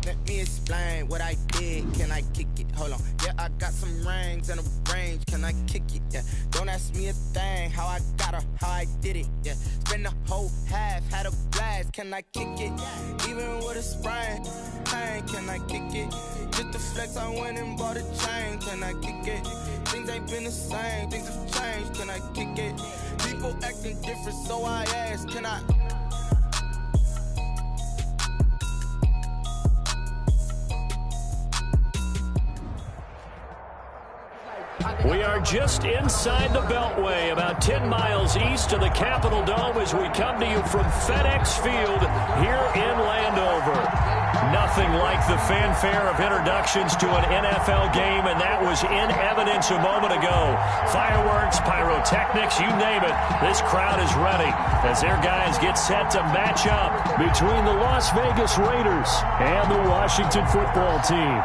Let me explain what I did. Can I kick it? Hold on. Yeah, I got some rings and a range. Can I kick it? Yeah. Don't ask me a thing. How I got her, how I did it. Yeah. Spend the whole half, had a blast. Can I kick it? Even with a sprain. Pain, can I kick it? Just the flex, I went and bought a chain. Can I kick it? Things ain't been the same. Things have changed. Can I kick it? People acting different, so I ask. Can I? We are just inside the Beltway, about 10 miles east of the Capitol Dome as we come to you from FedEx Field here in Landover. Nothing like the fanfare of introductions to an NFL game, and that was in evidence a moment ago. Fireworks, pyrotechnics, you name it. This crowd is ready as their guys get set to match up between the Las Vegas Raiders and the Washington football team.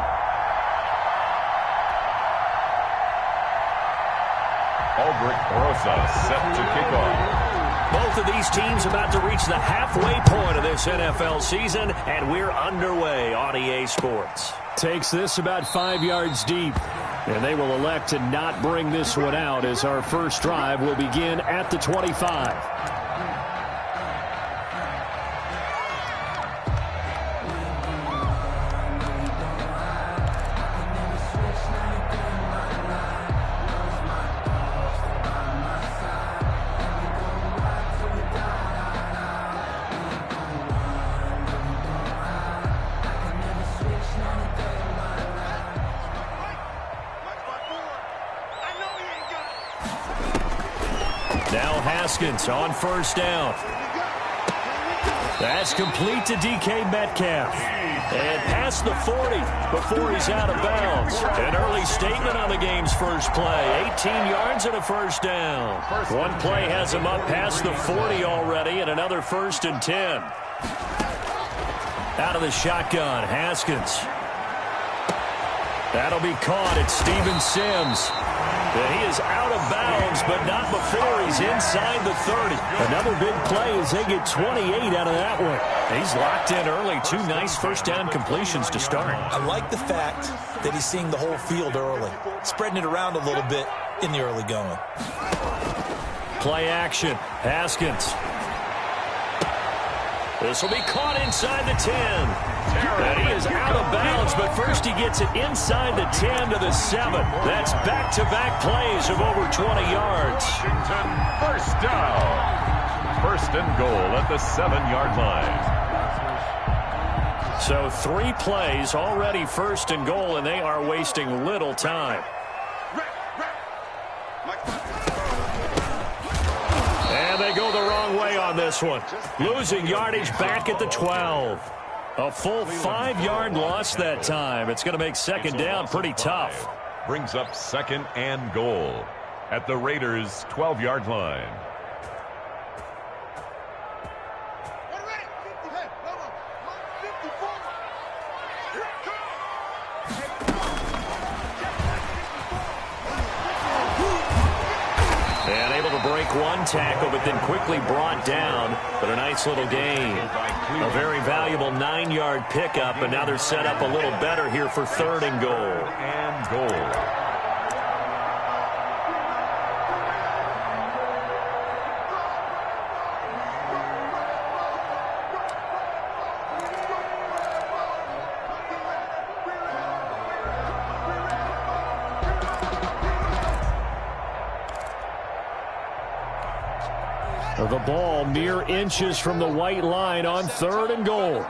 Rosa set to kick off. Both of these teams about to reach the halfway point of this NFL season, and we're underway on EA Sports. Takes this about 5 yards deep, and they will elect to not bring this one out as our first drive will begin at the 25. Now Haskins on first down. That's complete to DK Metcalf. And past the 40 before he's out of bounds. An early statement on the game's first play. 18 yards and a first down. One play has him up past the 40 already, and another 1st and 10. Out of the shotgun, Haskins. That'll be caught at Steven Sims. And he is out of bounds, but not before he's inside the 30. Another big play as they get 28 out of that one. He's locked in early. 2 nice first down completions to start. I like the fact that he's seeing the whole field early, spreading it around a little bit in the early going. Play action. Haskins. This will be caught inside the 10. And he is out of bounds, but first he gets it inside the 10 to the 7. That's back-to-back plays of over 20 yards. Washington, first down. First and goal at the 7-yard line. So 3 plays already first and goal, and they are wasting little time. And they go the wrong way on this one. Losing yardage back at the 12. A full 5-yard loss that time. It's going to make second down pretty tough. Brings up second and goal at the Raiders' 12-yard line. And able to break one tackle, but then quickly brought down. But a nice little gain. A very valuable 9-yard pickup, and now they're set up a little better here for 3rd and goal. And goal. The ball mere inches from the white line on 3rd and goal.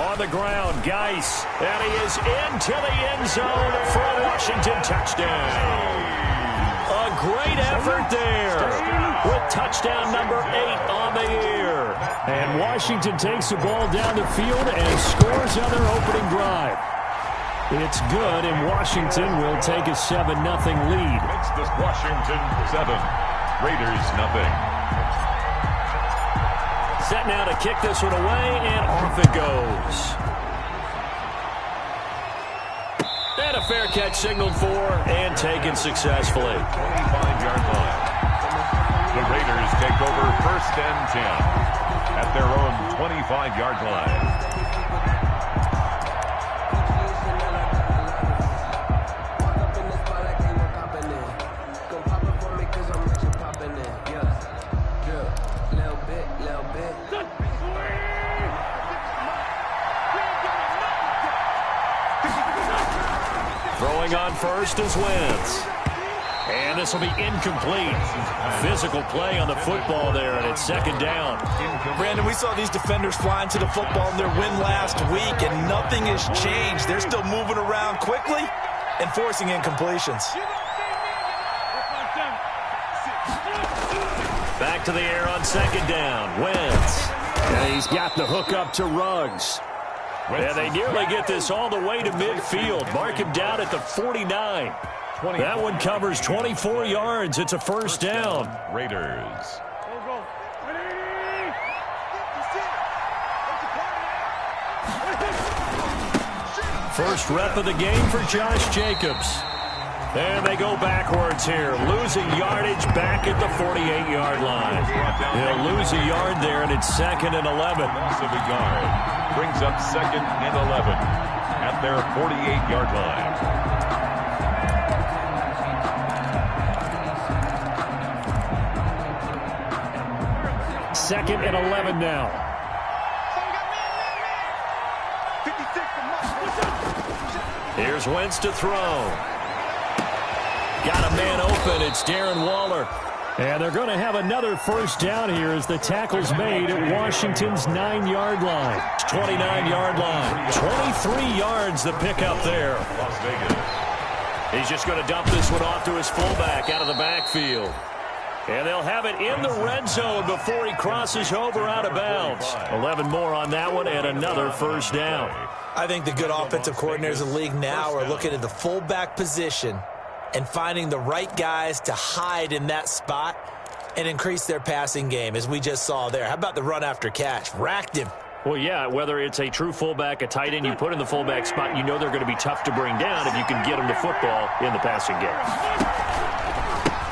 On the ground, Geis, and he is into the end zone for a Washington touchdown. A great effort there with touchdown number 8 on the year. And Washington takes the ball down the field and scores on their opening drive. It's good, and Washington will take a 7-0 lead. Makes this Washington 7, Raiders nothing. Set now to kick this one away, and off it goes. And a fair catch signaled for and taken successfully. 25-yard line. The Raiders take over 1st and 10 at their own 25-yard line. Throwing on first is Wentz. And this will be incomplete. Physical play on the football there, and it's 2nd down. Brandon, we saw these defenders flying to the football in their win last week, and nothing has changed. They're still moving around quickly and forcing incompletions. Back to the air on 2nd down. Wentz. And he's got the hook up to Ruggs. And they nearly get this all the way to midfield. Mark him down at the 49. That one covers 24 yards. It's a 1st down. Raiders. First rep of the game for Josh Jacobs. And they go backwards here, losing yardage back at the 48-yard line. They'll lose a yard there, and it's 2nd and 11. Loss of a yard brings up 2nd and 11 at their 48-yard line. Second and 11 now. Here's Wentz to throw. Got a man open. It's Darren Waller. And they're going to have another 1st down here as the tackle's made at Washington's 9-yard line. 29-yard line. 23 yards the pickup there. Las Vegas. He's just going to dump this one off to his fullback out of the backfield. And they'll have it in the red zone before he crosses over out of bounds. 11 more on that one and another 1st down. I think the good offensive coordinators in the league now are looking at the fullback position and finding the right guys to hide in that spot and increase their passing game, as we just saw there. How about the run after catch? Racked him. Well, yeah, whether it's a true fullback, a tight end, you put in the fullback spot, you know they're going to be tough to bring down if you can get them the football in the passing game.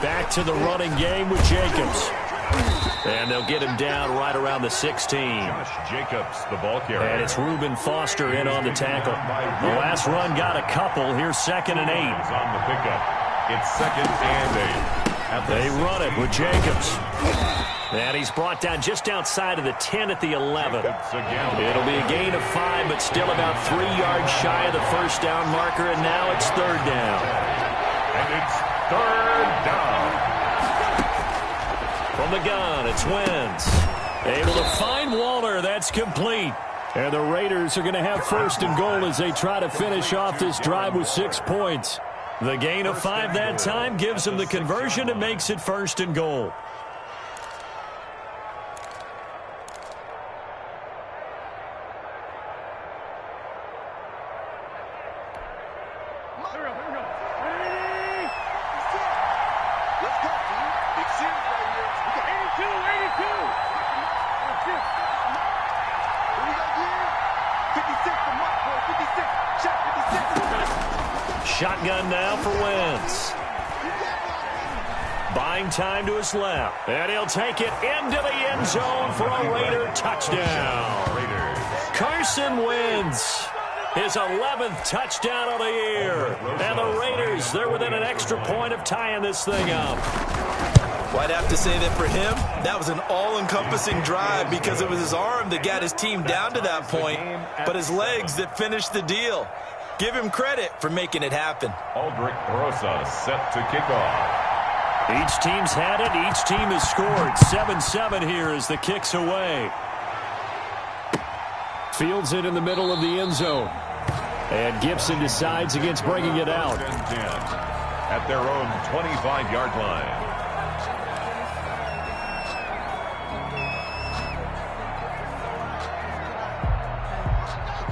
Back to the running game with Jacobs. And they'll get him down right around the 16. Josh Jacobs, the ball carrier. And it's Reuben Foster in on the tackle. The last run got a couple. Here's 2nd and 8. On the pickup. It's 2nd and 8. They run it with Jacobs. And he's brought down just outside of the 10 at the 11. It'll be a gain of 5, but still about 3 yards shy of the 1st down marker, and now it's 3rd down. And it's 3rd down. From the gun, it's Wentz. Able to find Waller. That's complete. And the Raiders are going to have 1st and goal as they try to finish off this drive with 6 points. The gain of 5 that time gives them the conversion and makes it 1st and goal. Shotgun now for Wentz. Buying time to his left. And he'll take it into the end zone for a Raider touchdown. Carson Wentz, his 11th touchdown of the year. And the Raiders, they're within an extra point of tying this thing up. Well, I'd have to say that for him, that was an all-encompassing drive because it was his arm that got his team down to that point, but his legs that finished the deal. Give him credit for making it happen. Aldrich Rosa set to kick off. Each team's had it. Each team has scored. 7-7 here as the kick's away. Fields it in the middle of the end zone. And Gibson decides against bringing it out. At their own 25-yard line.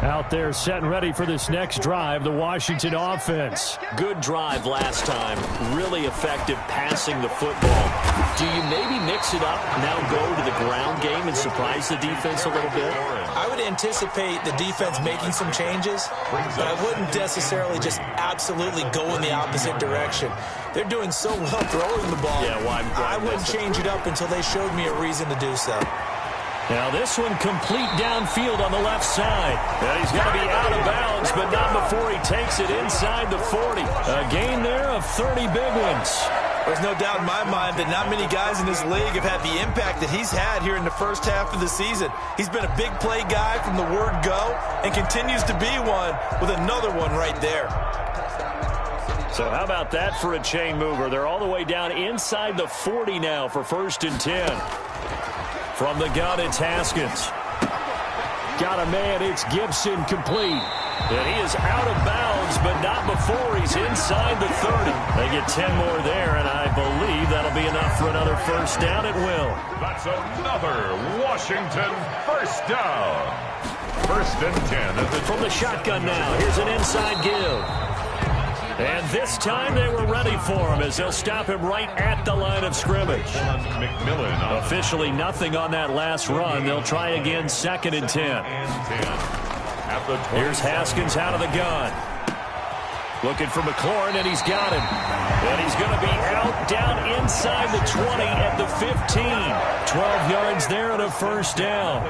Out there set and ready for this next drive, the Washington offense. Good drive last time. Really effective passing the football. Do you maybe mix it up, now go to the ground game and surprise the defense a little bit? I would anticipate the defense making some changes, but I wouldn't necessarily just absolutely go in the opposite direction. They're doing so well throwing the ball. Yeah, well, I wouldn't change it up until they showed me a reason to do so. Now this one complete downfield on the left side. And he's going to be out of bounds, but not before he takes it inside the 40. A gain there of 30 big ones. There's no doubt in my mind that not many guys in this league have had the impact that he's had here in the first half of the season. He's been a big play guy from the word go and continues to be one with another one right there. So how about that for a chain mover? They're all the way down inside the 40 now for 1st and 10. From the gun, it's Haskins. Got a man, it's Gibson, complete. And he is out of bounds, but not before he's inside the 30. They get 10 more there, and I believe that'll be enough for another first down at will. That's another Washington first down. 1st and 10. From the shotgun now, here's an inside give. And this time they were ready for him as they'll stop him right at the line of scrimmage. McMillan. Officially nothing on that last run. They'll try again 2nd and 10. Here's Haskins out of the gun. Looking for McLaurin, and he's got him. And he's going to be out down inside the 20 at the 15. 12 yards there and a first down.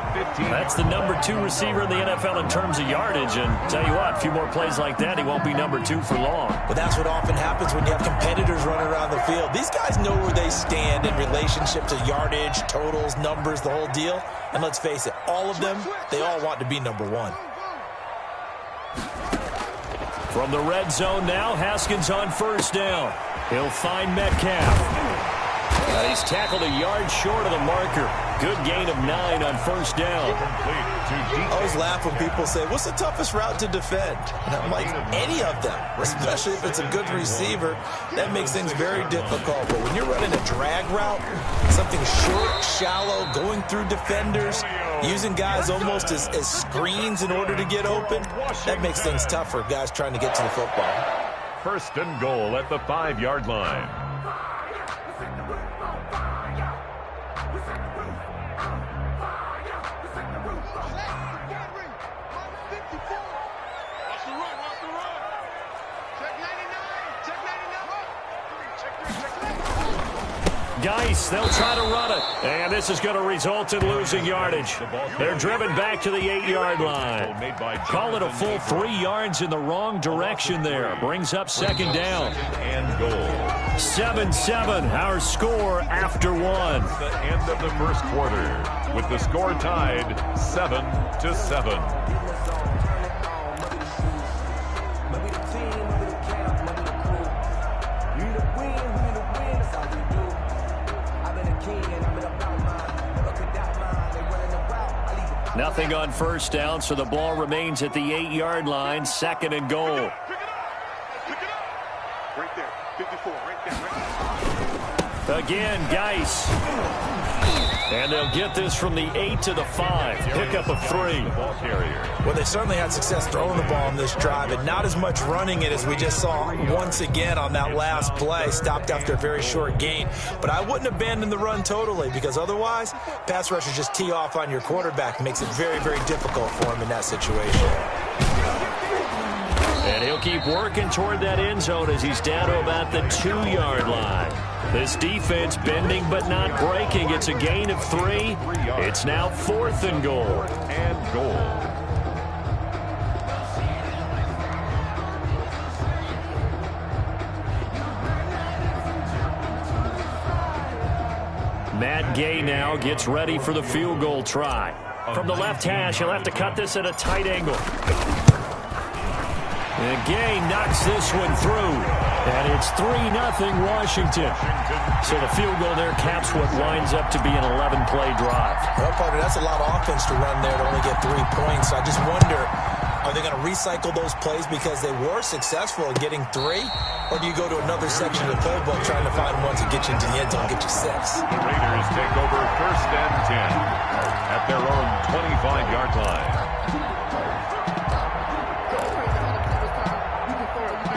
That's the number 2 receiver in the NFL in terms of yardage. And tell you what, a few more plays like that, he won't be number 2 for long. But that's what often happens when you have competitors running around the field. These guys know where they stand in relationship to yardage, totals, numbers, the whole deal. And let's face it, all of them, they all want to be number 1. From the red zone now, Haskins on first down. He'll find Metcalf. He's tackled a yard short of the marker. Good gain of 9 on first down. I always laugh when people say, what's the toughest route to defend? And I'm like, any of them, especially if it's a good receiver. That makes things very difficult. But when you're running a drag route, something short, shallow, going through defenders, using guys almost as screens in order to get open, that makes things tough for guys trying to get to the football. 1st and goal at the 5-yard line. Geis, they'll try to run it. And this is going to result in losing yardage. They're driven back to the 8-yard line. Call it a full 3 yards in the wrong direction there. Brings up 2nd down. 7-7, our score after 1. The end of the first quarter, with the score tied 7-7. Nothing on first down, so the ball remains at the 8-yard line. 2nd and goal. Pick it up. Right there. 54. Right there. Again, Geis. And they'll get this from the 8 to the 5. Pickup of 3. Well, they certainly had success throwing the ball on this drive, and not as much running it as we just saw once again on that last play. Stopped after a very short gain. But I wouldn't abandon the run totally, because otherwise, pass rushers just tee off on your quarterback. Makes it very, very difficult for him in that situation. And he'll keep working toward that end zone as he's down to about the 2-yard line. This defense bending but not breaking. It's a gain of 3. It's now 4th and goal. Matt Gay now gets ready for the field goal try. From the left hash, he'll have to cut this at a tight angle. And Gay knocks this one through. And it's 3-0 Washington. So the field goal there caps what winds up to be an 11-play drive. Well, Parker, that's a lot of offense to run there to only get 3 points. I just wonder, are they going to recycle those plays because they were successful in getting 3? Or do you go to another section of the playbook trying to find ones that get you into the end zone and get you 6? The Raiders take over 1st and 10 at their own 25-yard line.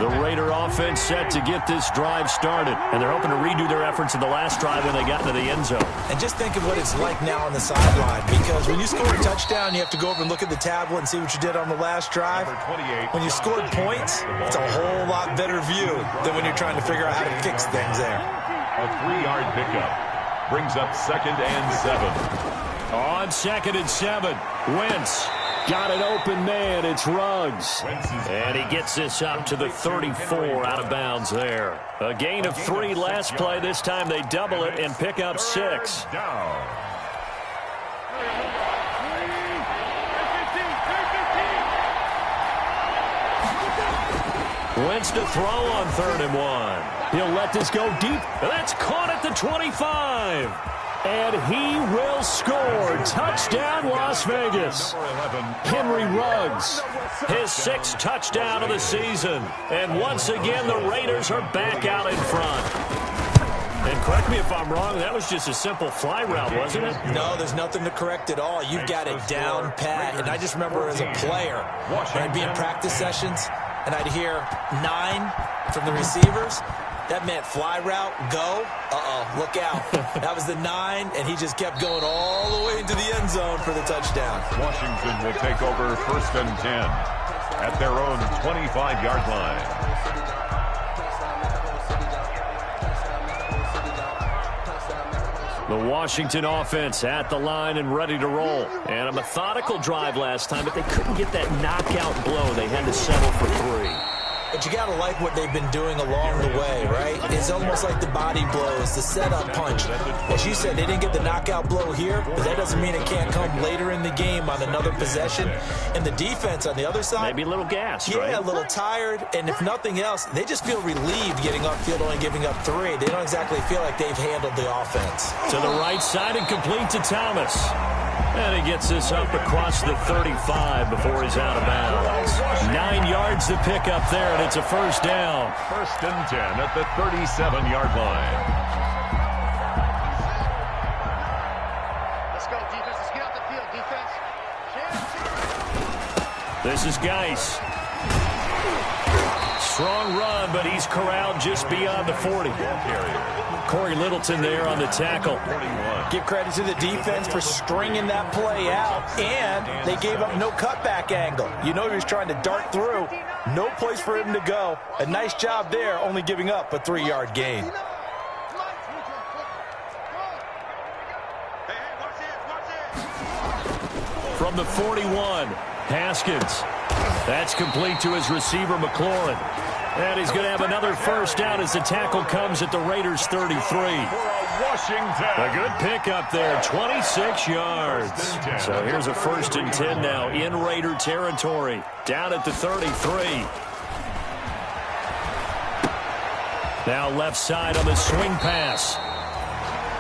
The Raiders Raider offense set to get this drive started. And they're hoping to redo their efforts in the last drive when they got into the end zone. And just think of what it's like now on the sideline, because when you score a touchdown, you have to go over and look at the tablet and see what you did on the last drive. When you scored points, it's a whole lot better view than when you're trying to figure out how to fix things there. A 3-yard pickup brings up 2nd and 7. On 2nd and 7, Wentz. Got an open man. It's Ruggs. And he gets this up to the 34 out of bounds there. A gain of 3 last play. This time they double it and pick up 6. Wentz to throw on 3rd and 1. He'll let this go deep. That's caught at the 25. And he will score. Touchdown, Las Vegas. Henry Ruggs, his 6th touchdown of the season. And once again, the Raiders are back out in front. And correct me if I'm wrong, that was just a simple fly route, wasn't it? No, there's nothing to correct at all. You've got it down pat. And I just remember as a player, when I'd be in practice sessions, and I'd hear 9 from the receivers. That meant fly route, go. Look out. That was the 9, and he just kept going all the way into the end zone for the touchdown. Washington will take over 1st and 10 at their own 25-yard line. The Washington offense at the line and ready to roll. And a methodical drive last time, but they couldn't get that knockout blow. They had to settle for 3. But you got to like what they've been doing along the way, right? It's almost like the body blows, the setup punch. As you said, they didn't get the knockout blow here, but that doesn't mean it can't come later in the game on another possession. And the defense on the other side, maybe a little gassed, right? Yeah, a little tired. And if nothing else, they just feel relieved getting upfield, only giving up 3. They don't exactly feel like they've handled the offense. To the right side and complete to Thomas. And he gets this up across the 35 before he's out of bounds. 9 yards to pick up there, and it's a 1st down. 1st and 10 at the 37-yard line. Let's go, defense. Let's get out the field, defense. This is Geis. Strong run, but he's corralled just beyond the 40. Corey Littleton there on the tackle. Give credit to the defense for stringing that play out, and they gave up no cutback angle. You know he was trying to dart through. No place for him to go. A nice job there, only giving up a 3-yard gain. From the 41, Haskins. That's complete to his receiver, McLaurin. And he's going to have another 1st down as the tackle comes at the Raiders' 33. Washington. A good pickup there, 26 yards. So here's a 1st and 10 now in Raider territory, down at the 33. Now left side on the swing pass.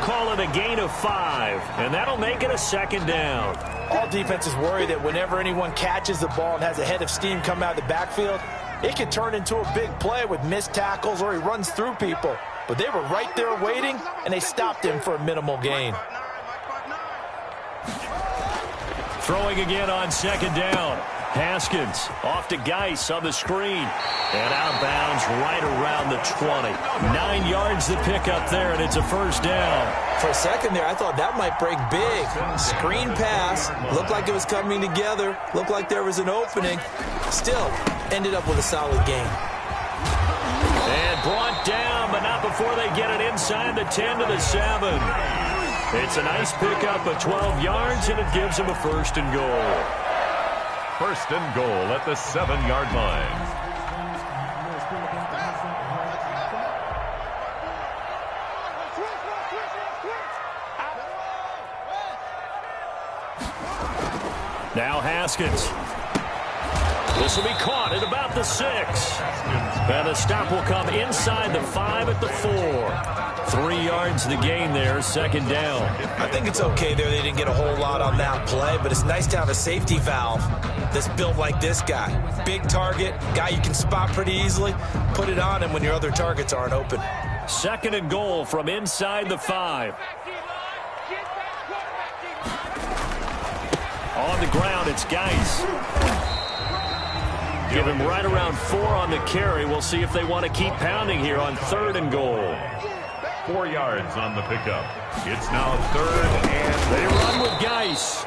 Call it a gain of 5, and that'll make it a 2nd down. All defenses worry that whenever anyone catches the ball and has a head of steam come out of the backfield, it can turn into a big play with missed tackles or he runs through people. But they were right there waiting, and they stopped him for a minimal gain. Throwing again on 2nd down. Haskins off to Geis on the screen. And out of bounds right around the 20. 9 yards to pick up there, and it's a 1st down. For a second there, I thought that might break big. Screen pass. Looked like it was coming together. Looked like there was an opening. Still, ended up with a solid gain. And brought down, but not before they get it inside the 10 to the 7. It's a nice pickup of 12 yards, and it gives them a 1st and goal. 1st and goal at the 7-yard line. Now Haskins. This will be caught at about the 6. And the stop will come inside the 5 at the 4. 3 yards the gain there, 2nd down. I think it's okay there. They didn't get a whole lot on that play, but it's nice to have a safety valve that's built like this guy. Big target, guy you can spot pretty easily. Put it on him when your other targets aren't open. 2nd and goal from inside the 5. On the ground, it's Geis. Give him right around 4 on the carry. We'll see if they want to keep pounding here on 3rd and goal. 4 yards on the pickup. It's now 3rd and they run with Geis.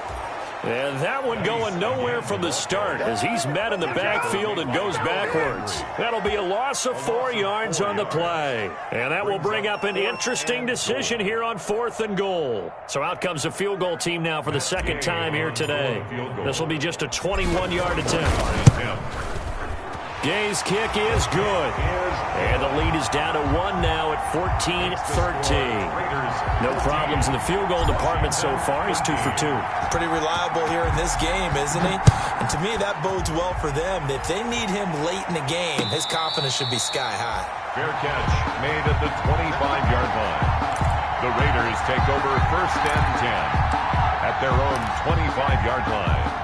And that one going nowhere from the start as he's met in the backfield and goes backwards. That'll be a loss of 4 yards on the play. And that will bring up an interesting decision here on 4th and goal. So out comes the field goal team now for the second time here today. This will be just a 21-yard attempt. Gay's kick is good. And the lead is down to 1 now at 14-13. No problems in the field goal department so far. He's 2 for 2. Pretty reliable here in this game, isn't he? And to me, that bodes well for them. If they need him late in the game, his confidence should be sky high. Fair catch made at the 25-yard line. The Raiders take over 1st and 10 at their own 25-yard line.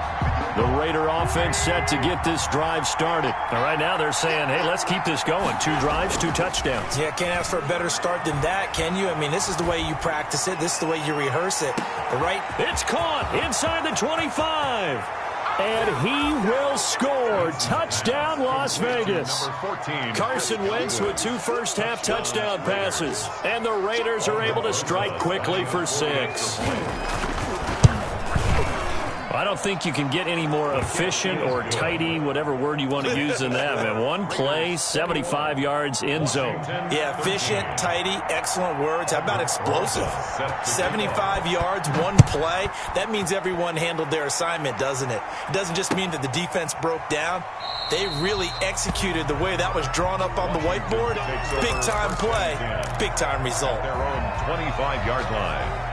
The Raider offense set to get this drive started. And right now they're saying, hey, let's keep this going. 2 drives, 2 touchdowns. Yeah, can't ask for a better start than that, can you? I mean, this is the way you practice it. This is the way you rehearse it. Right? It's caught inside the 25. And he will score. Touchdown, Las Vegas. Carson Wentz with 2 first-half touchdown passes. And the Raiders are able to strike quickly for 6. I don't think you can get any more efficient or tidy, whatever word you want to use in that, man. 1 play, 75 yards, end zone. Yeah, efficient, tidy, excellent words. How about explosive? 75 yards, 1 play. That means everyone handled their assignment, doesn't it? It doesn't just mean that the defense broke down. They really executed the way that was drawn up on the whiteboard. Big-time play, big-time result. Their own 25-yard line.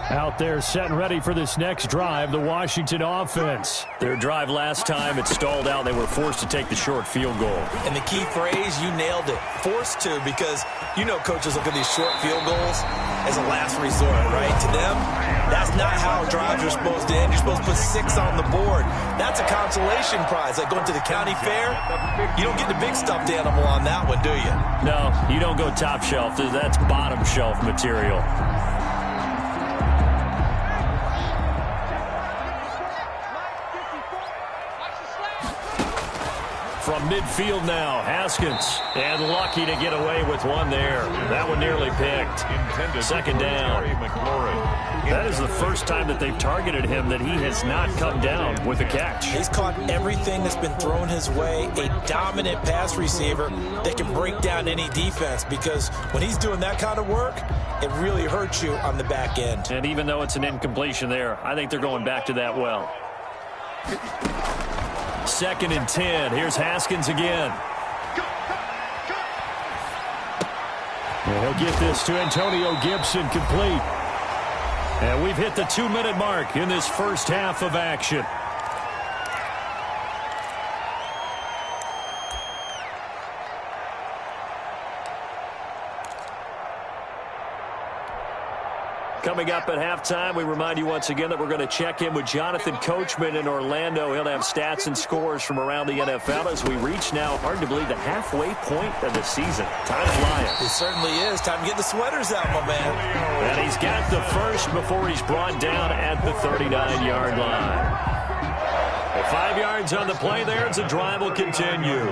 Out there set and ready for this next drive, the Washington offense. Their drive last time, it stalled out. They were forced to take the short field goal. And the key phrase, you nailed it. Forced to, because you know coaches look at these short field goals as a last resort, right? To them, that's not how drives are supposed to end. You're supposed to put 6 on the board. That's a consolation prize. Like going to the county fair, you don't get the big stuffed animal on that one, do you? No, you don't go top shelf. That's bottom shelf material. From midfield now, Haskins. And lucky to get away with one there. That one nearly picked. Second down. That is the first time that they've targeted him that he has not come down with a catch. He's caught everything that's been thrown his way. A dominant pass receiver that can break down any defense, because when he's doing that kind of work, it really hurts you on the back end. And even though it's an incompletion there, I think they're going back to that well. 2nd and 10. Here's Haskins again. And he'll get this to Antonio Gibson, complete. And we've hit the 2-minute mark in this first half of action. Coming up at halftime, we remind you once again that we're going to check in with Jonathan Coachman in Orlando. He'll have stats and scores from around the NFL as we reach now, hard to believe, the halfway point of the season. Time flying. It certainly is. Time to get the sweaters out, my man. And he's got the first before he's brought down at the 39-yard line. Well, 5 yards on the play there as the drive will continue.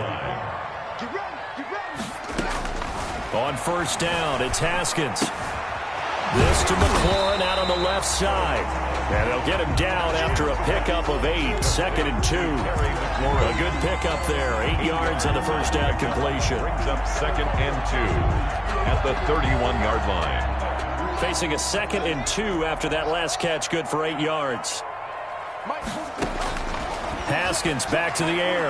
On first down, it's Haskins. This to McLaurin out on the left side. And they'll get him down after a pickup of 8. 2nd and 2. A good pickup there. 8 yards on the first down completion. Brings up 2nd and 2 at the 31-yard line. Facing a 2nd and 2 after that last catch. Good for 8 yards. Haskins back to the air.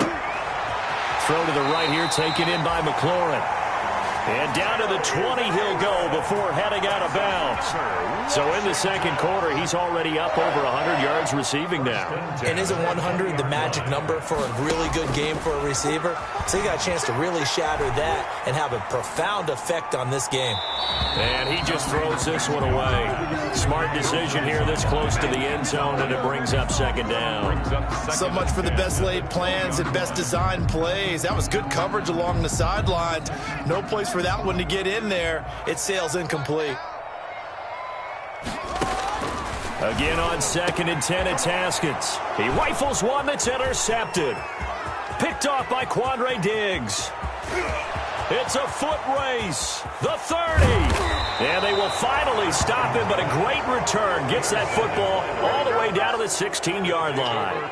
Throw to the right here, taken in by McLaurin. And down to the 20 he'll go go before heading out of bounds. So in the second quarter, he's already up over 100 yards receiving now. And isn't 100 the magic number for a really good game for a receiver? So he got a chance to really shatter that and have a profound effect on this game. And he just throws this one away. Smart decision here this close to the end zone, and it brings up second down. So much for the best laid plans and best designed plays. That was good coverage along the sidelines. No place for that one to get in there. It sails incomplete. Again on 2nd and 10, it's Haskins. He rifles one that's intercepted. Picked off by Quandre Diggs. It's a foot race. The 30. And they will finally stop him, but a great return. Gets that football all the way down to the 16-yard line.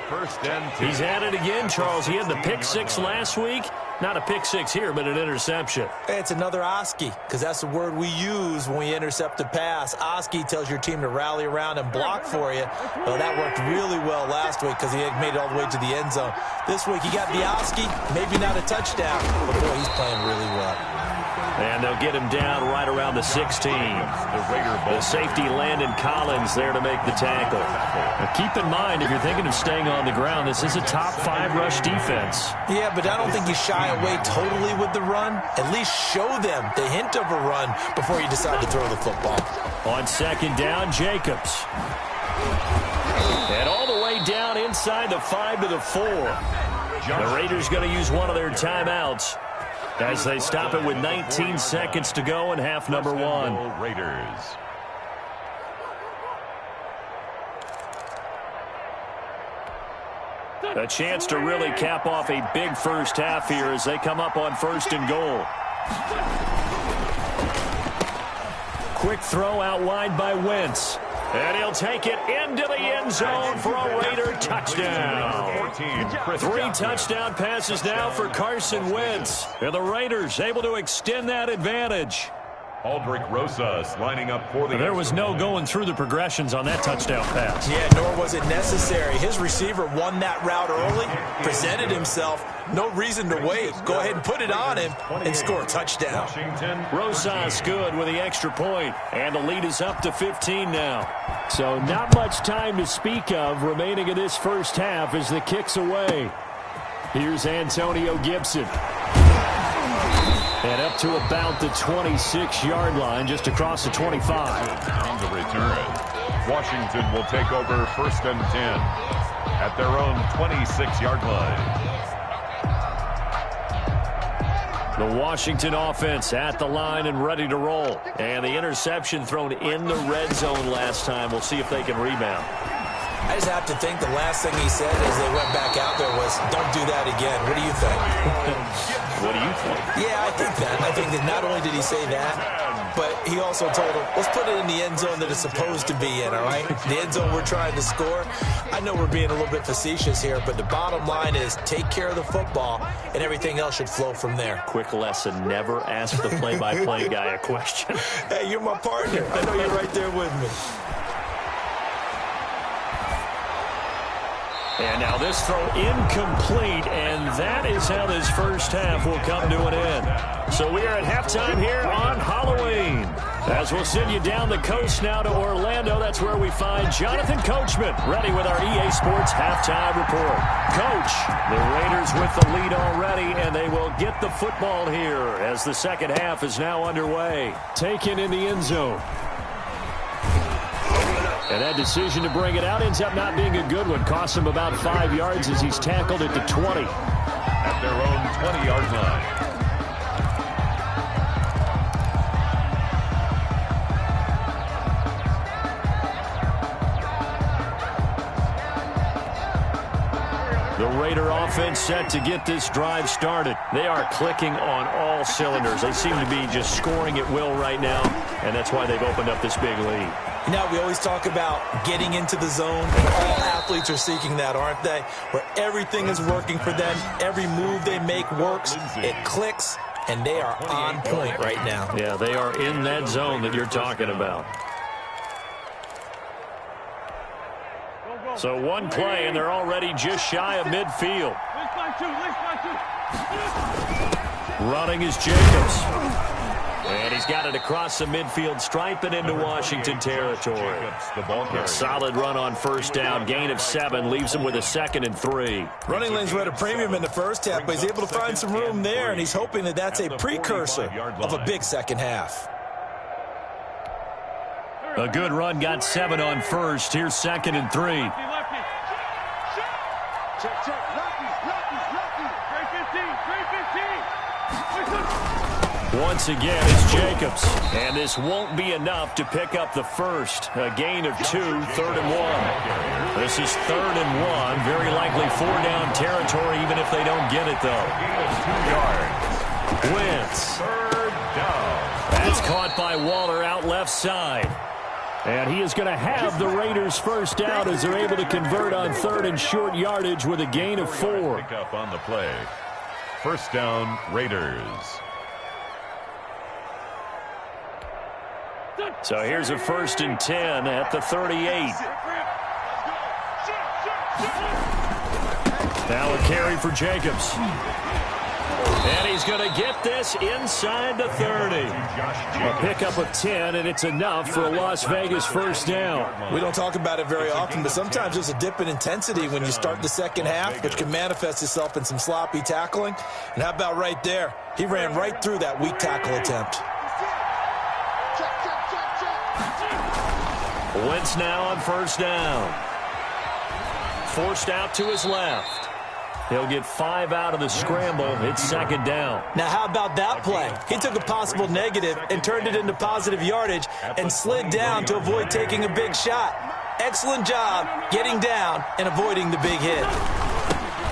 He's at it again, Charles. He had the pick 6 last week. Not a pick 6 here, but an interception. It's another Oski, because that's the word we use when we intercept a pass. Oski tells your team to rally around and block for you. Well, that worked really well last week because he had made it all the way to the end zone. This week, he got the Oski, maybe not a touchdown, but boy, he's playing really well. And they'll get him down right around the 16. The safety, Landon Collins, there to make the tackle. Now keep in mind, if you're thinking of staying on the ground, this is a top 5 rush defense. Yeah, but I don't think you shy away totally with the run. At least show them the hint of a run before you decide to throw the football. On 2nd down, Jacobs. And all the way down inside the 5 to the 4. The Raiders going to use one of their timeouts as they stop it with 19 seconds to go in half number 1. Raiders. A chance to really cap off a big first half here as they come up on 1st and goal. Quick throw out wide by Wentz. And he'll take it into the end zone for a Raider touchdown. 3 touchdown passes now for Carson Wentz. And the Raiders able to extend that advantage. Aldrich Rosas lining up for the... There was no going through the progressions on that touchdown pass. Yeah, nor was it necessary. His receiver won that route early, presented himself. No reason to wait. Go ahead and put it on him and score a touchdown. Rosas good with the extra point, and the lead is up to 15 now. So not much time to speak of remaining in this first half as the kick's away. Here's Antonio Gibson. And up to about the 26-yard line, just across the 25. On the return, Washington will take over 1st and 10 at their own 26-yard line. The Washington offense at the line and ready to roll. And the interception thrown in the red zone last time. We'll see if they can rebound. I just have to think the last thing he said as they went back out there was, don't do that again. What do you think? What do you think? Yeah, I think that. I think that not only did he say that, but he also told him, let's put it in the end zone that it's supposed to be in, all right? The end zone we're trying to score. I know we're being a little bit facetious here, but the bottom line is take care of the football, and everything else should flow from there. Quick lesson, never ask the play-by-play guy a question. Hey, you're my partner. I know you're right there with me. And now this throw incomplete, and that is how this first half will come to an end. So we are at halftime here on Halloween. As we'll send you down the coast now to Orlando, that's where we find Jonathan Coachman ready with our EA Sports halftime report. Coach, the Raiders with the lead already, and they will get the football here as the second half is now underway. Taken in the end zone. And that decision to bring it out ends up not being a good one. Costs him about 5 yards as he's tackled at the 20. At their own 20-yard line. The Raider offense set to get this drive started. They are clicking on all cylinders. They seem to be just scoring at will right now, and that's why they've opened up this big lead. You know, we always talk about getting into the zone, and all athletes are seeking that, aren't they? Where everything is working for them, every move they make works, it clicks, and they are on point right now. Yeah, they are in that zone that you're talking about. So one play, and they're already just shy of midfield. Running is Jacobs. And he's got it across the midfield stripe and into Washington territory. A solid run on first down. Gain of 7 leaves him with a 2nd and 3. Running lanes were at a premium in the first half, but he's able to find some room there, and he's hoping that that's a precursor of a big second half. A good run, got 7 on first. Here's 2nd and 3. Once again, it's Jacobs. And this won't be enough to pick up the first. A gain of 2, 3rd and 1. This is 3rd and 1. Very likely 4-down territory, even if they don't get it, though. 2 yards. Wentz. 3rd down. That's caught by Waller out left side. And he is going to have the Raiders first down as they're able to convert on 3rd and short yardage with a gain of 4. Pick up on the play. First down, Raiders. So here's a 1st and 10 at the 38. Now a carry for Jacobs. And he's going to get this inside the 30. A pickup of 10, and it's enough for a Las Vegas first down. We don't talk about it very often, but sometimes there's a dip in intensity when you start the second half, which can manifest itself in some sloppy tackling. And how about right there? He ran right through that weak tackle attempt. Wentz now on first down. Forced out to his left. He'll get 5 out of the scramble. It's 2nd down. Now, how about that play? He took a possible negative and turned it into positive yardage and slid down to avoid taking a big shot. Excellent job getting down and avoiding the big hit.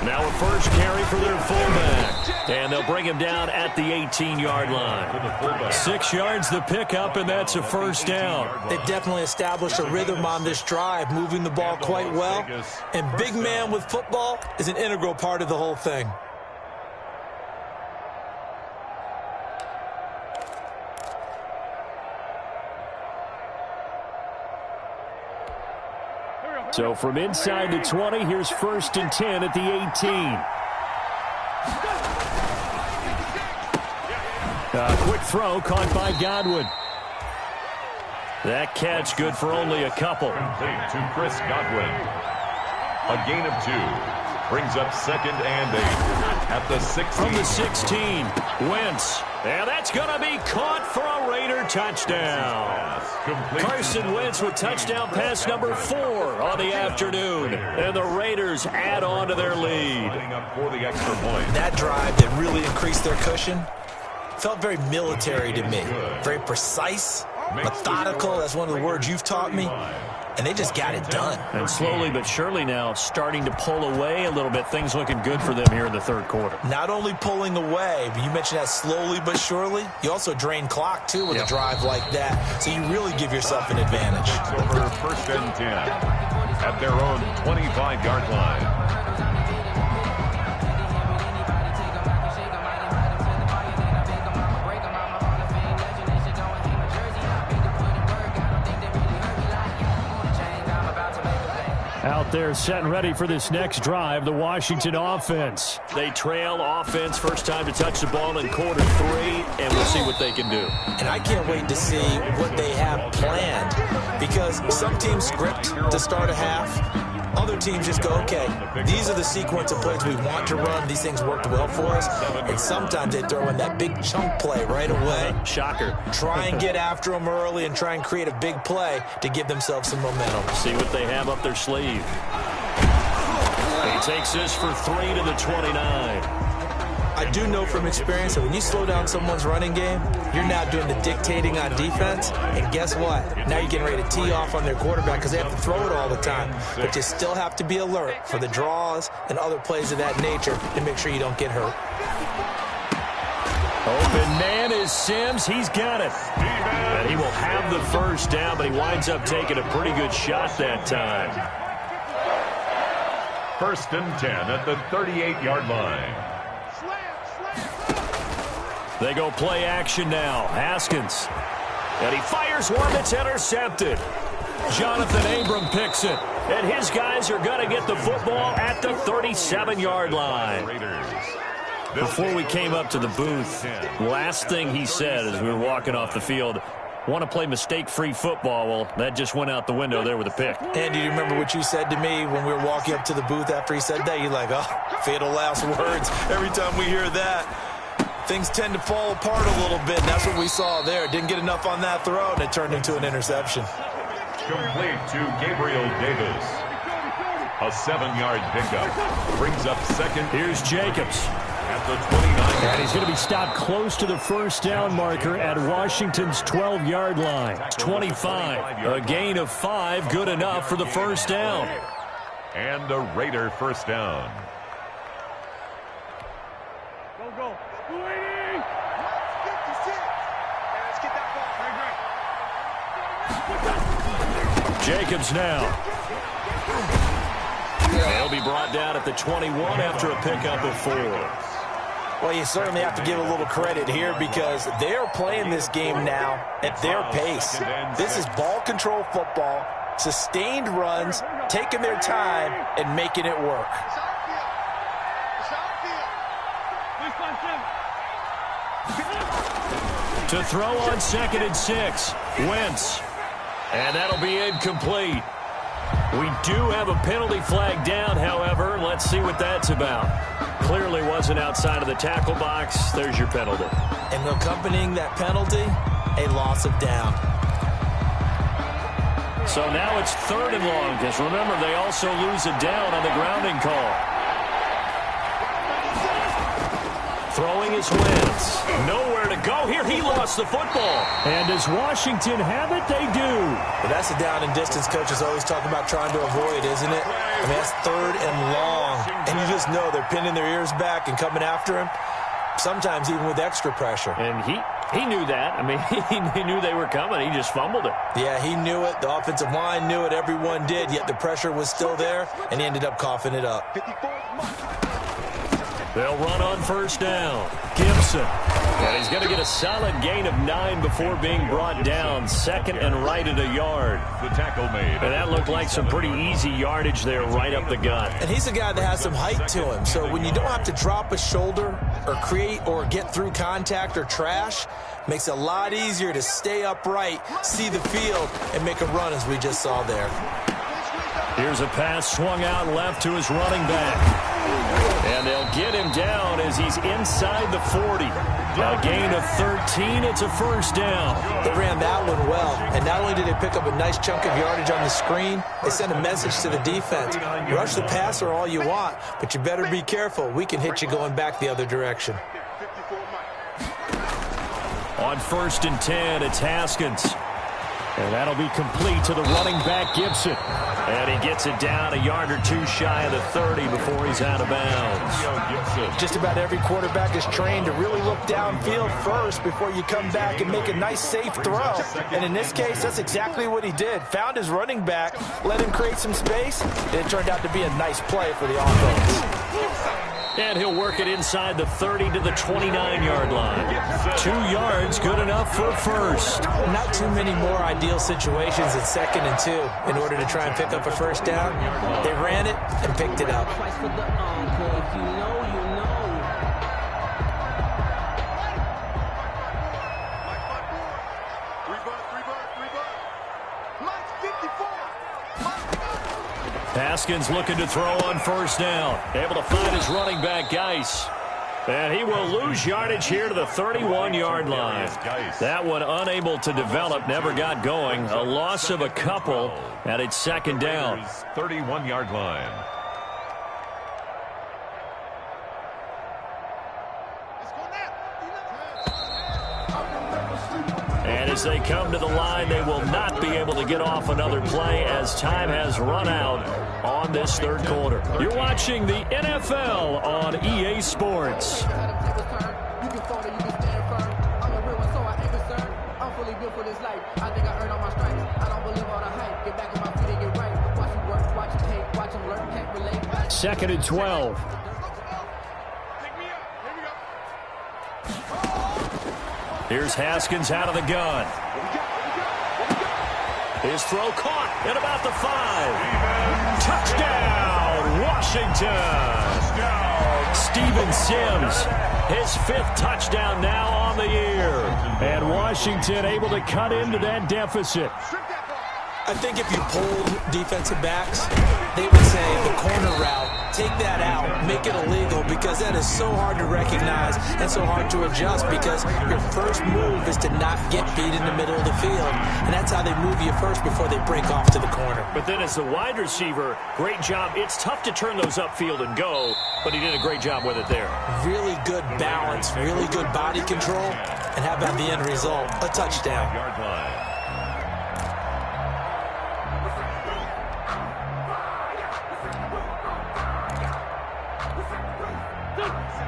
Now a first carry for their fullback. And they'll bring him down at the 18-yard line. 6 yards the pickup, and that's a first down. They've definitely established a rhythm on this drive, moving the ball quite well. And big man with football is an integral part of the whole thing. So from inside the 20, here's 1st and 10 at the 18. A quick throw caught by Godwin. That catch good for only a couple. Complete to Chris Godwin. A gain of 2. Brings up 2nd and 8 at the 16. From the 16, Wentz. And that's going to be caught for a Raider touchdown. Carson Wentz with touchdown pass number 4 on the afternoon. And the Raiders add on to their lead. For the extra point. That drive that really increased their cushion felt very military to me. Very precise, methodical. That's one of the words you've taught me. And they just got it done. And slowly but surely now starting to pull away a little bit. Things looking good for them here in the 3rd quarter. Not only pulling away, but you mentioned that slowly but surely. You also drain clock, too, with a drive like that. So you really give yourself an advantage. Over 1st and 10 at their own 25-yard line. Out there set and ready for this next drive, the Washington offense. They trail offense, first time to touch the ball in quarter 3, and we'll see what they can do. And I can't wait to see what they have planned, because some teams script to start a half. Other teams just go, okay, these are the sequence of plays we want to run. These things worked well for us. And sometimes they throw in that big chunk play right away. Shocker. Try and get after them early and try and create a big play to give themselves some momentum. See what they have up their sleeve. He takes this for 3 to the 29. I do know from experience that when you slow down someone's running game, you're now doing the dictating on defense. And guess what? Now you're getting ready to tee off on their quarterback because they have to throw it all the time. But you still have to be alert for the draws and other plays of that nature to make sure you don't get hurt. Open man is Sims. He's got it. And he will have the first down, but he winds up taking a pretty good shot that time. 1st and 10 at the 38-yard line. They go play action now. Haskins. And he fires one that's intercepted. Jonathan Abram picks it. And his guys are going to get the football at the 37-yard line. Before we came up to the booth, last thing he said as we were walking off the field, want to play mistake-free football. Well, that just went out the window there with a pick. And do you remember what you said to me when we were walking up to the booth after he said that? You're like, oh, fatal last words. Every time we hear that, things tend to fall apart a little bit, and that's what we saw there. Didn't get enough on that throw, and it turned into an interception. Complete to Gabriel Davis. A 7-yard pickup brings up second. Here's Jacobs. At the 29. And he's going to be stopped close to the first down marker at Washington's 12-yard line. 25. A gain of 5, good enough for the first down. And a Raider first down. Go. Let's get that ball. Jacobs now. They'll be brought down at the 21 after a pickup of 4. Well, you certainly have to give a little credit here because they're playing this game now at their pace. This is ball control football, sustained runs, taking their time, and making it work. To throw on 2nd and 6. Wentz. And that'll be incomplete. We do have a penalty flag down, however. Let's see what that's about. Clearly wasn't outside of the tackle box. There's your penalty. And accompanying that penalty, a loss of down. So now it's 3rd and long, because remember, they also lose a down on the grounding call. Throwing is Wentz. Nowhere to go here. He lost the football. And does Washington have it? They do. But that's a down and distance coaches always talk about trying to avoid, isn't it? I mean, that's 3rd and long. And you just know they're pinning their ears back and coming after him, sometimes even with extra pressure. And he knew that. I mean, he knew they were coming. He just fumbled it. Yeah, he knew it. The offensive line knew it. Everyone did, yet the pressure was still there, and he ended up coughing it up. They'll run on first down. Gibson. And he's going to get a solid gain of 9 before being brought down. 2nd and right at a yard. The tackle made. And that looked like some pretty easy yardage there right up the gut. And he's a guy that has some height to him. So when you don't have to drop a shoulder or create or get through contact or trash, makes it a lot easier to stay upright, see the field, and make a run as we just saw there. Here's a pass swung out left to his running back. And they'll get him down as he's inside the 40. A gain of 13. It's a first down. They ran that one well. And not only did they pick up a nice chunk of yardage on the screen, they sent a message to the defense. Rush the passer all you want, but you better be careful. We can hit you going back the other direction. On 1st and 10, it's Haskins. And that'll be complete to the running back, Gibson. And he gets it down a yard or 2 shy of the 30 before he's out of bounds. Just about every quarterback is trained to really look downfield first before you come back and make a nice, safe throw. And in this case, that's exactly what he did. Found his running back, let him create some space, and it turned out to be a nice play for the offense. And he'll work it inside the 30 to the 29-yard line. 2 yards, good enough for a first. Not too many more ideal situations at 2nd and 2 in order to try and pick up a first down. They ran it and picked it up. Haskins looking to throw on first down. Able to find his running back, Geis. And he will lose yardage here to the 31-yard line. That one unable to develop, never got going. A loss of a couple, and it's 2nd down. 31-yard line. And as they come to the line, they will not be able to get off another play as time has run out on this 3rd quarter. You're watching the NFL on EA Sports. Second and 12. Here's Haskins out of the gun. His throw caught at about the 5. Touchdown, Washington. Steven Sims, his 5th touchdown now on the year. And Washington able to cut into that deficit. I think if you polled defensive backs, they would say the corner route, take that out, make it illegal, because that is so hard to recognize and so hard to adjust, because your first move is to not get beat in the middle of the field, and that's how they move you first before they break off to the corner. But then as the wide receiver, great job. It's tough to turn those upfield and go, but he did a great job with it there. Really good balance, really good body control, and how about the end result? A touchdown. Yard line.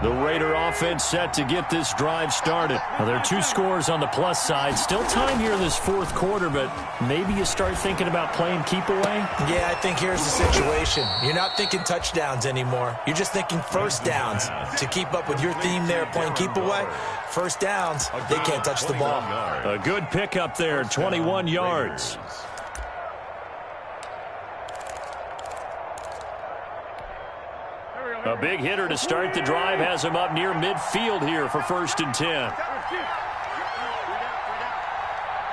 The Raider offense set to get this drive started. Now, there are 2 scores on the plus side. Still time here in this 4th quarter, but maybe you start thinking about playing keep away? Yeah, I think here's the situation. You're not thinking touchdowns anymore. You're just thinking first downs. To keep up with your theme there, playing keep away, first downs, they can't touch the ball. A good pickup there, 21 yards. A big hitter to start the drive has him up near midfield here for 1st and 10.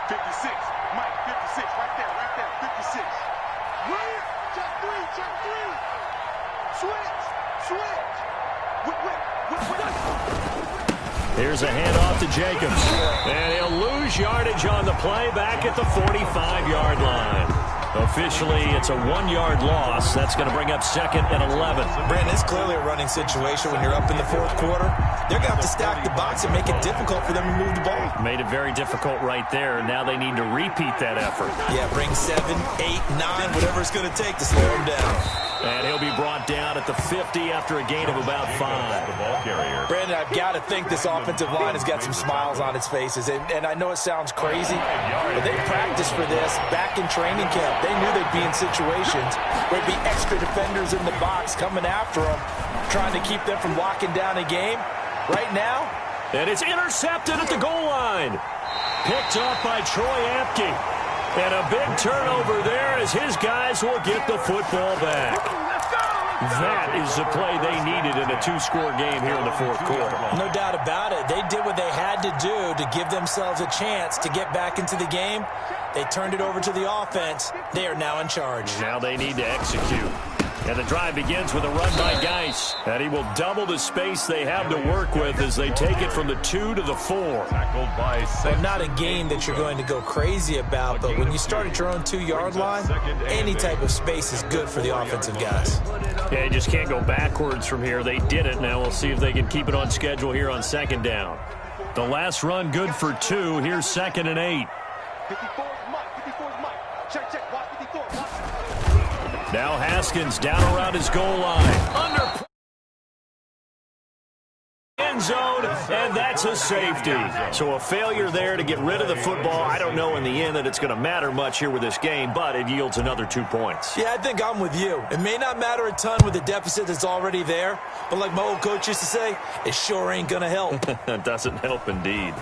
56. Mike, 56. Right there. 56. Wait. Check 3. Switch. Here's a handoff to Jacobs. And he'll lose yardage on the play back at the 45-yard line. Officially, it's a 1-yard loss. That's going to bring up 2nd and 11. Brandon, it's clearly a running situation when you're up in the 4th quarter. They're going to have to stack the box and make it difficult for them to move the ball. Made it very difficult right there. Now they need to repeat that effort. Yeah, bring 7, 8, 9, whatever it's going to take to slow them down. And he'll be brought down at the 50 after a gain of about 5. The ball carrier. Brandon, I've got to think this offensive line has got some smiles on its faces. And I know it sounds crazy, but they practiced for this back in training camp. They knew they'd be in situations where there'd be extra defenders in the box coming after them, trying to keep them from locking down a game. Right now, and it's intercepted at the goal line. Picked up by Troy Apke. And a big turnover there as his guys will get the football back. That is the play they needed in a 2-score game here in the 4th quarter. No doubt about it. They did what they had to do to give themselves a chance to get back into the game. They turned it over to the offense. They are now in charge. Now they need to execute. And the drive begins with a run by Geis. And he will double the space they have to work with as they take it from the 2 to the 4. Tackled by 6. Well, not a game that you're going to go crazy about, but when you start at your own 2-yard line, any type of space is good for the offensive guys. Yeah, you just can't go backwards from here. They did it. Now we'll see if they can keep it on schedule here on 2nd down. The last run good for 2. Here's 2nd and 8. 54 is Mike. Check. Watch 54. Now Haskins down around his goal line. Under end zone, and that's a safety. So a failure there to get rid of the football. I don't know in the end that it's going to matter much here with this game, but it yields another 2 points. Yeah, I think I'm with you. It may not matter a ton with the deficit that's already there, but like my old coach used to say, it sure ain't going to help. It doesn't help indeed.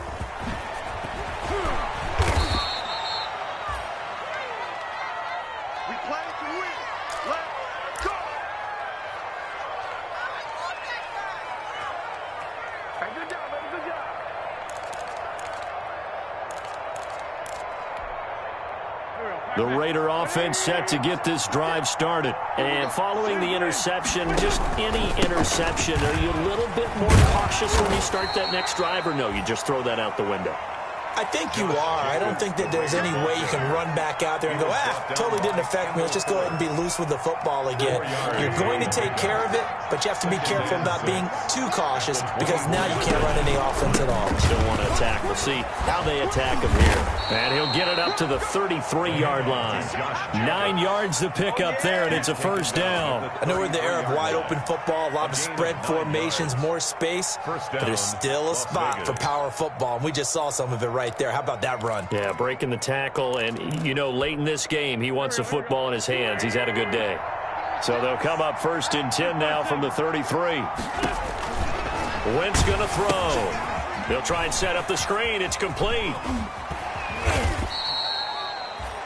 The Raider offense set to get this drive started. And following the interception, just any interception, are you a little bit more cautious when you start that next drive, or no, you just throw that out the window? I think you are. I don't think that there's any way you can run back out there and go, totally didn't affect me. Let's just go ahead and be loose with the football again. You're going to take care of it, but you have to be careful about being too cautious because now you can't run any offense at all. Still want to attack. We'll see how they attack him here. And he'll get it up to the 33-yard line. 9 yards to pick up there, and it's a first down. I know we're in the era of wide-open football, a lot of spread formations, more space, but there's still a spot for power football, and we just saw some of it right there. How about that run? Yeah, breaking the tackle, and, you know, late in this game, he wants the football in his hands. He's had a good day. So they'll come up 1st and 10 now from the 33. Wentz going to throw. They'll try and set up the screen. It's complete.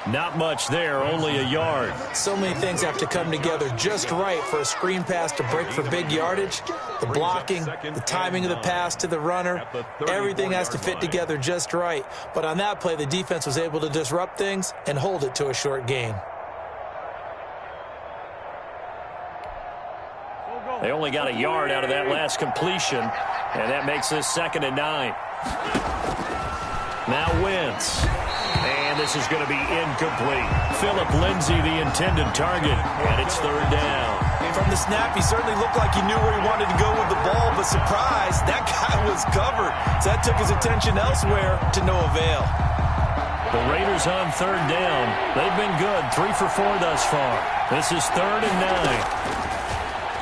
Not much there, only a yard. So many things have to come together just right for a screen pass to break for big yardage. The blocking, the timing of the pass to the runner, everything has to fit together just right. But on that play, the defense was able to disrupt things and hold it to a short gain. They only got a yard out of that last completion, and that makes this 2nd and 9. Now Wentz. And this is going to be incomplete. Phillip Lindsay, the intended target, and it's 3rd down. From the snap, he certainly looked like he knew where he wanted to go with the ball, but surprise, that guy was covered. So that took his attention elsewhere to no avail. The Raiders on 3rd down. They've been good, 3 for 4 thus far. This is 3rd and 9.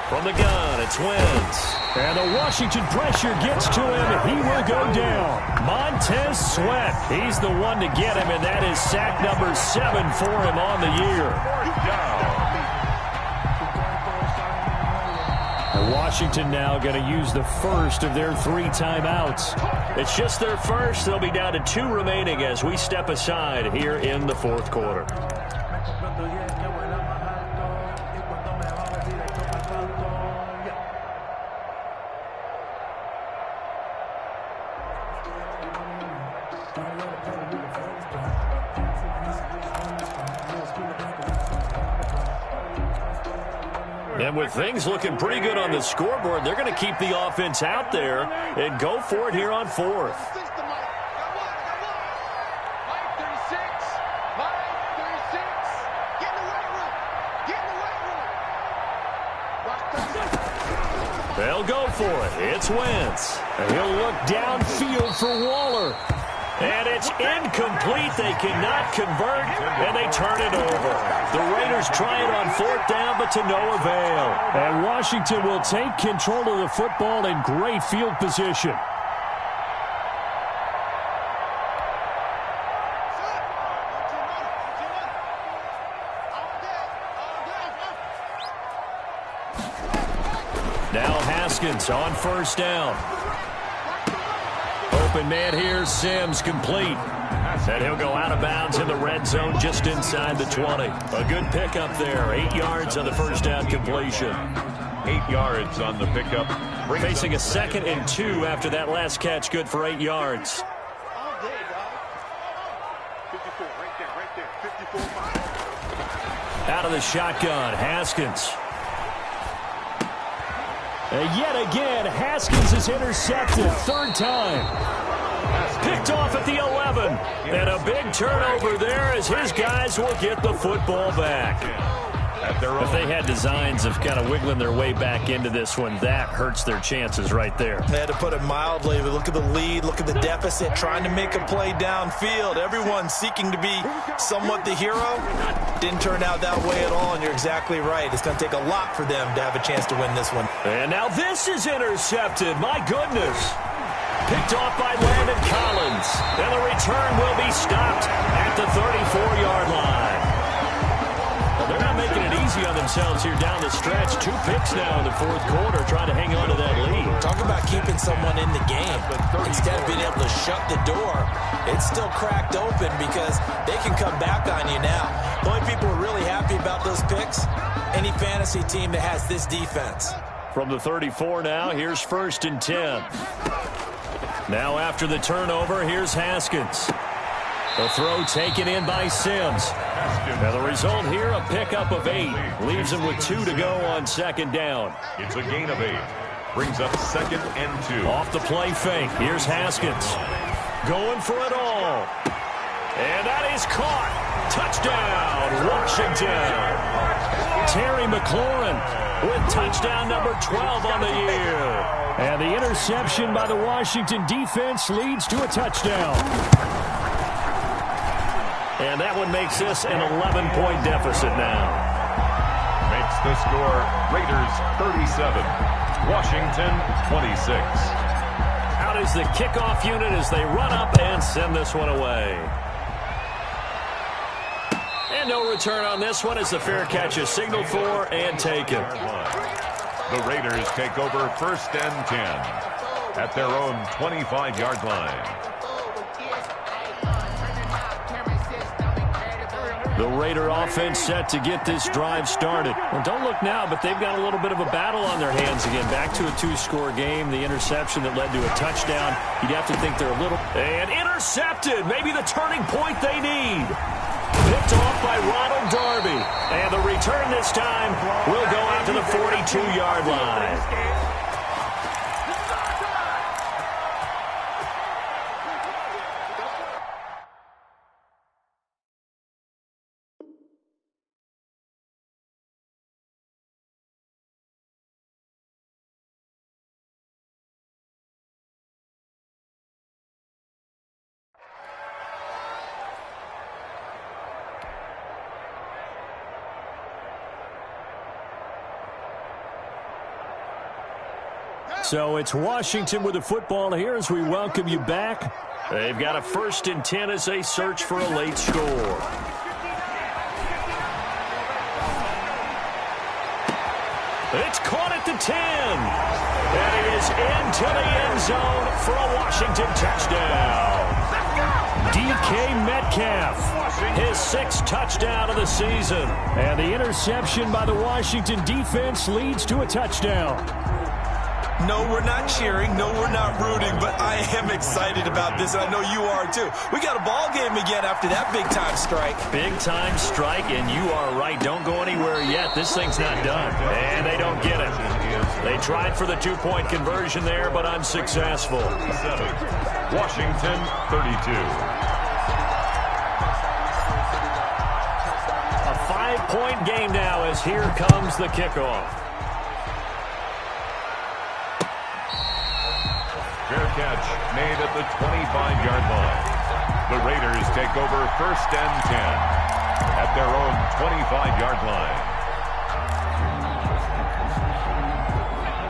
From the gun, it's Wentz. And the Washington pressure gets to him. He will go down. Montez Sweat. He's the one to get him, and that is sack number 7 for him on the year. And Washington now going to use the first of their 3 timeouts. It's just their first. They'll be down to 2 remaining as we step aside here in the 4th quarter. And with things looking pretty good on the scoreboard, they're going to keep the offense out there and go for it here on 4th. They'll go for it. It's Wentz. And he'll look downfield for Waller. And it's incomplete. They cannot convert, and they turn it over. The Raiders try it on 4th down, but to no avail. And Washington will take control of the football in great field position. Now Haskins on 1st down. Open man here, Sims complete. And he'll go out of bounds in the red zone just inside the 20. A good pickup there. 8 yards on the 1st down completion. 8 yards on the pickup. Facing a 2nd and 2 after that last catch. Good for 8 yards. Out of the shotgun, Haskins. And yet again, Haskins is intercepted. 3rd time. Picked off at the 11. And a big turnover there as his guys will get the football back. If they had designs of kind of wiggling their way back into this one, that hurts their chances right there. They had to put it mildly. Look at the lead, look at the deficit, trying to make a play downfield. Everyone seeking to be somewhat the hero. Didn't turn out that way at all, and you're exactly right. It's going to take a lot for them to have a chance to win this one. And now this is intercepted. My goodness. Picked off by Landon Collins. And the return will be stopped at the 34-yard line. Well, they're not making it easy on themselves here down the stretch. 2 picks now in the 4th quarter, trying to hang on to that lead. Talk about keeping someone in the game. Instead of being able to shut the door, it's still cracked open because they can come back on you now. The only people who are really happy about those picks, any fantasy team that has this defense. From the 34 now, here's 1st and 10. Now after the turnover, here's Haskins. The throw taken in by Sims. Now the result here, a pickup of 8. Leaves him with 2 to go on 2nd down. It's a gain of 8. Brings up 2nd and 2. Off the play fake. Here's Haskins. Going for it all. And that is caught. Touchdown, Washington. Terry McLaurin with touchdown number 12 on the year. And the interception by the Washington defense leads to a touchdown. And that one makes this an 11-point deficit now. Makes the score Raiders 37, Washington 26. Out is the kickoff unit as they run up and send this one away. And no return on this one as the fair catch is signaled for and taken. The Raiders take over 1st and 10 at their own 25-yard line. The Raider offense set to get this drive started. Well, don't look now, but they've got a little bit of a battle on their hands again. Back to a two-score game. The interception that led to a touchdown. You'd have to think they're a little... And intercepted! Maybe the turning point they need. Picked off by Ronald Darby. And the return this time will go out to the 42-yard line. So it's Washington with the football here as we welcome you back. They've got a 1st and 10 as they search for a late score. It's caught at the 10. And it is into the end zone for a Washington touchdown. DK Metcalf, his 6th touchdown of the season. And the interception by the Washington defense leads to a touchdown. No, we're not cheering. No, we're not rooting. But I am excited about this, and I know you are too. We got a ball game again after that big-time strike. Big-time strike, and you are right. Don't go anywhere yet. This thing's not done. And they don't get it. They tried for the 2-point conversion there, but unsuccessful. Washington 32. A 5-point game now as here comes the kickoff. Fair catch made at the 25-yard line. The Raiders take over 1st and 10 at their own 25-yard line.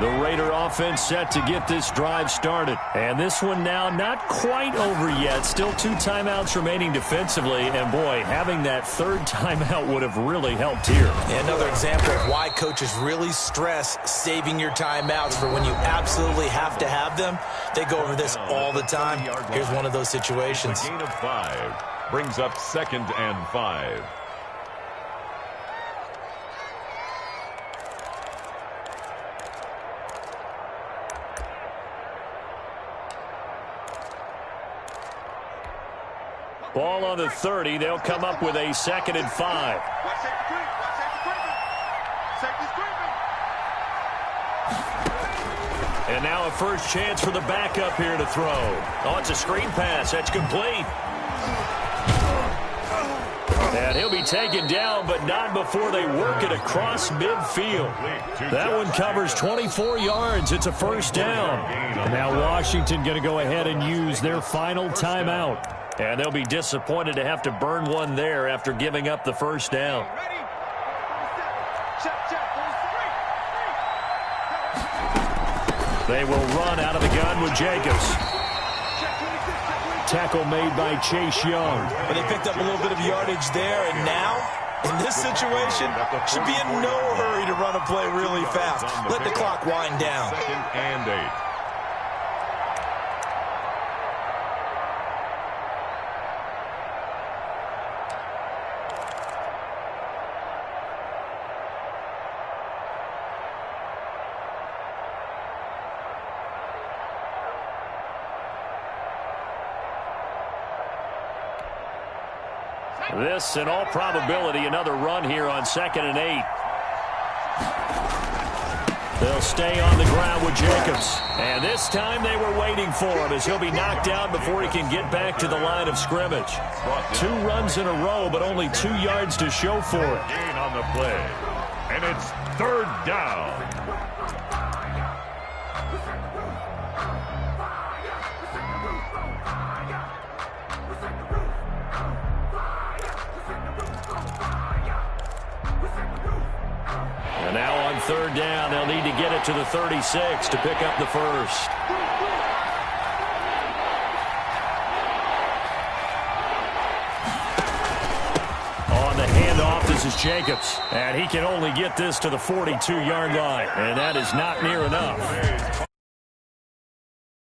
The Raider offense set to get this drive started. And this one now not quite over yet. Still 2 timeouts remaining defensively. And, boy, having that 3rd timeout would have really helped here. Yeah, another example of why coaches really stress saving your timeouts for when you absolutely have to have them. They go over this all the time. Here's one of those situations. A gain of 5 brings up 2nd and 5. Ball on the 30. They'll come up with a 2nd and 5. And now a first chance for the backup here to throw. Oh, it's a screen pass. That's complete. And he'll be taken down, but not before they work it across midfield. That one covers 24 yards. It's a 1st down. Now Washington going to go ahead and use their final timeout. And they'll be disappointed to have to burn one there after giving up the 1st down. They will run out of the gun with Jacobs. Tackle made by Chase Young. But they picked up a little bit of yardage there, and now, in this situation, should be in no hurry to run a play really fast. Let the clock wind down. 2nd and 8. This, in all probability, another run here on 2nd and 8. They'll stay on the ground with Jacobs. And this time they were waiting for him as he'll be knocked down before he can get back to the line of scrimmage. 2 runs in a row, but only 2 yards to show for it. Gain on the play. And it's 3rd down. And now on 3rd down, they'll need to get it to the 36 to pick up the 1st. On the handoff, this is Jacobs. And he can only get this to the 42-yard line. And that is not near enough.